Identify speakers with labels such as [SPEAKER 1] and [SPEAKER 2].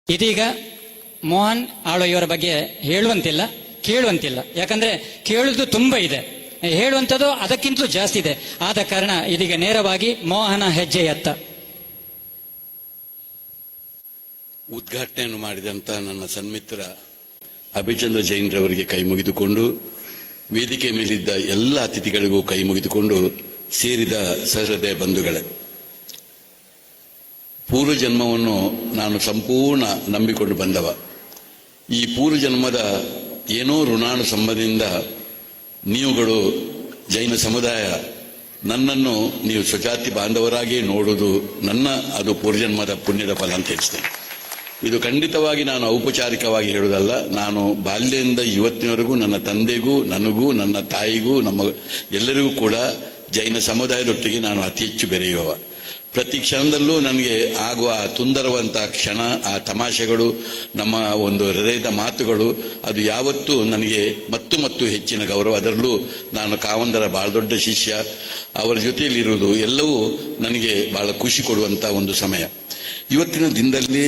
[SPEAKER 1] ಇದೀಗ ಮೋಹನ್ ಆಳ್ವಯವರ ಬಗ್ಗೆ ಹೇಳುವಂತಿಲ್ಲ, ಕೇಳುವಂತಿಲ್ಲ. ಯಾಕಂದ್ರೆ ಕೇಳುವುದು ತುಂಬಾ ಇದೆ, ಹೇಳುವಂಥದ್ದು ಅದಕ್ಕಿಂತಲೂ ಜಾಸ್ತಿ ಇದೆ. ಆದ ಕಾರಣ ಇದೀಗ ನೇರವಾಗಿ ಮೋಹನ ಹೆಜ್ಜೆಯತ್ತ.
[SPEAKER 2] ಉದ್ಘಾಟನೆಯನ್ನು ಮಾಡಿದಂತ ನನ್ನ ಸನ್ಮಿತ್ರ ಅಭಿಚಂದ್ರ ಜೈನ್ ರವರಿಗೆ ಕೈ ಮುಗಿದುಕೊಂಡು, ವೇದಿಕೆ ಮೇಲಿದ್ದ ಎಲ್ಲ ಅತಿಥಿಗಳಿಗೂ ಕೈ ಮುಗಿದುಕೊಂಡು, ಸೇರಿದ ಸಹೃದಯ ಬಂಧುಗಳೇ, ಪೂರ್ವ ಜನ್ಮವನ್ನು ನಾನು ಸಂಪೂರ್ಣ ನಂಬಿಕೊಂಡು ಬಂದವ. ಈ ಪೂರ್ವ ಜನ್ಮದ ಏನೋ ಋಣಾನು ಸಂಬಂಧದಿಂದ ನೀವುಗಳು ಜೈನ ಸಮುದಾಯ ನನ್ನನ್ನು ನೀವು ಸ್ವಜಾತಿ ಬಾಂಧವರಾಗಿ ನೋಡುವುದು ಅದು ಪೂರ್ವಜನ್ಮದ ಪುಣ್ಯದ ಫಲ ಅಂತ ಹೇಳ್ತೇನೆ. ಇದು ಖಂಡಿತವಾಗಿ ನಾನು ಔಪಚಾರಿಕವಾಗಿ ಹೇಳುವುದಲ್ಲ. ನಾನು ಬಾಲ್ಯದಿಂದ ಇವತ್ತಿನವರೆಗೂ ನನ್ನ ತಂದೆಗೂ, ನನಗೂ, ನನ್ನ ತಾಯಿಗೂ, ನಮ್ಮ ಎಲ್ಲರಿಗೂ ಕೂಡ ಜೈನ ಸಮುದಾಯದೊಟ್ಟಿಗೆ ನಾನು ಅತಿ ಹೆಚ್ಚು ಬೆರೆಯುವ. ಪ್ರತಿ ಕ್ಷಣದಲ್ಲೂ ನನಗೆ ಆಗುವ ಸುಂದರವಂತಹ ಕ್ಷಣ, ಆ ತಮಾಷೆಗಳು, ನಮ್ಮ ಒಂದು ಹೃದಯದ ಮಾತುಗಳು, ಅದು ಯಾವತ್ತೂ ನನಗೆ ಮತ್ತು ಹೆಚ್ಚಿನ ಗೌರವ. ಅದರಲ್ಲೂ ನಾನು ಕಾವಂದರ ಬಹಳ ದೊಡ್ಡ ಶಿಷ್ಯ, ಅವರ ಜೊತೆಯಲ್ಲಿರುವುದು ಎಲ್ಲವೂ ನನಗೆ ಬಹಳ ಖುಷಿ ಕೊಡುವಂತ ಒಂದು ಸಮಯ. ಇವತ್ತಿನ ದಿನದಲ್ಲಿ